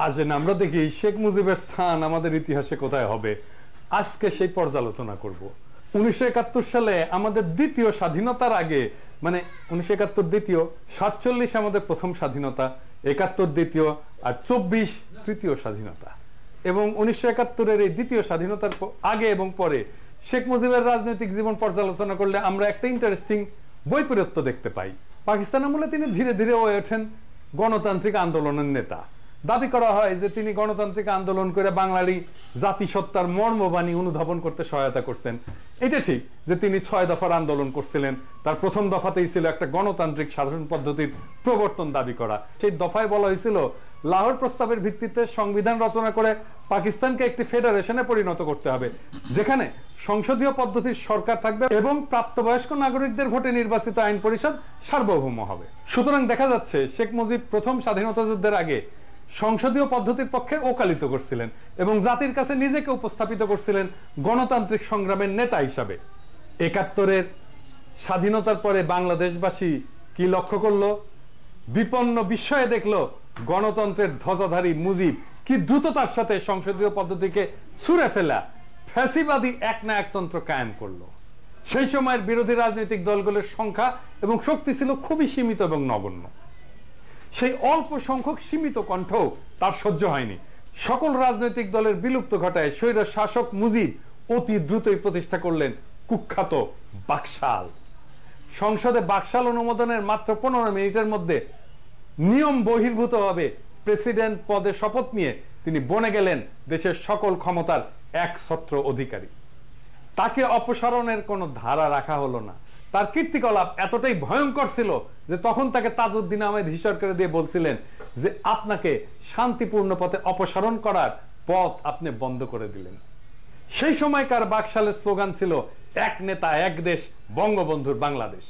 আসেন আমরা দেখি শেখ মুজিবের স্থান আমাদের ইতিহাসে কোথায় হবে। আজকে সেই পর্যালোচনা করব। 1971 সালে আমাদের দ্বিতীয় স্বাধীনতার আগে, মানে 1971 দ্বিতীয়, 47 আমাদের প্রথম স্বাধীনতা, 71 দ্বিতীয়, আর 24 তৃতীয় স্বাধীনতা। এবং 1971-এর এই দ্বিতীয় স্বাধীনতার আগে এবং পরে শেখ মুজিবের রাজনৈতিক জীবন পর্যালোচনা করলে আমরা একটা ইন্টারেস্টিং বৈপরীত্য দেখতে পাই। পাকিস্তান আমলে তিনি ধীরে ধীরে হয়ে ওঠেন গণতান্ত্রিক আন্দোলনের নেতা। দাবি করা হয় যে তিনি গণতান্ত্রিক আন্দোলন করে বাঙালি জাতিসত্তার মর্মবাণী অনুধাবন করতে সহায়তা করছেন। এটা ঠিক যে তিনি 6 দফার আন্দোলন করছিলেন। তার প্রথম দফাতেই ছিল একটা গণতান্ত্রিক শাসন পদ্ধতির প্রবর্তন দাবি করা। সেই দফায় বলা হয়েছিল লাহোর প্রস্তাবের ভিত্তিতে সংবিধান রচনা করে পাকিস্তানকে একটি ফেডারেশনে পরিণত করতে হবে, যেখানে সংসদীয় পদ্ধতির সরকার থাকবে এবং প্রাপ্তবয়স্ক নাগরিকদের ভোটে নির্বাচিত আইন পরিষদ সার্বভৌম হবে। সুতরাং দেখা যাচ্ছে শেখ মুজিব প্রথম স্বাধীনতা যুদ্ধের আগে সংসদীয় পদ্ধতির পক্ষে ওকালিত করছিলেন এবং জাতির কাছে নিজেকে উপস্থাপিত করছিলেন গণতান্ত্রিক সংগ্রামের নেতা হিসাবে। 71-এর স্বাধীনতার পরে বাংলাদেশবাসী কি লক্ষ্য করলো? বিপন্ন বিস্ময়ে দেখলো গণতন্ত্রের ধ্বজাধারী মুজিব কি দ্রুততার সাথে সংসদীয় পদ্ধতিকে ছুঁড়ে ফেলা ফ্যাসিবাদী একনায়কতন্ত্র কায়েম করলো। সেই সময়ের বিরোধী রাজনৈতিক দলগুলোর সংখ্যা এবং শক্তি ছিল খুবই সীমিত এবং নগণ্য। সেই অল্প সংখ্যক সীমিত কণ্ঠ তার সহ্য হয়নি। সকল রাজনৈতিক দলের বিলুপ্ত ঘটায় স্বৈর শাসক মুজিব অতি দ্রুতই প্রতিষ্ঠা করলেন কুখ্যাত বাকশাল। সংসদে বাকশাল অনুমোদনের মাত্র 15 মিনিটের মধ্যে নিয়ম বহির্ভূতভাবে প্রেসিডেন্ট পদে শপথ নিয়ে তিনি বনে গেলেন দেশের সকল ক্ষমতার একছত্র অধিকারী। তাকে অপসারণের কোনো ধারা রাখা হলো না। তার কীর্তিকলাপ এতটাই ভয়ঙ্কর ছিল যে তখন তাকে তাজউদ্দিন আহমেদ হিসাব করে দিয়ে বলছিলেন যে আপনাকে শান্তিপূর্ণ পথে অপসারণ করার পথ আপনি বন্ধ করে দিলেন। সেই সময়কার বাকশালের স্লোগান ছিল এক নেতা এক দেশ বঙ্গবন্ধুর বাংলাদেশ।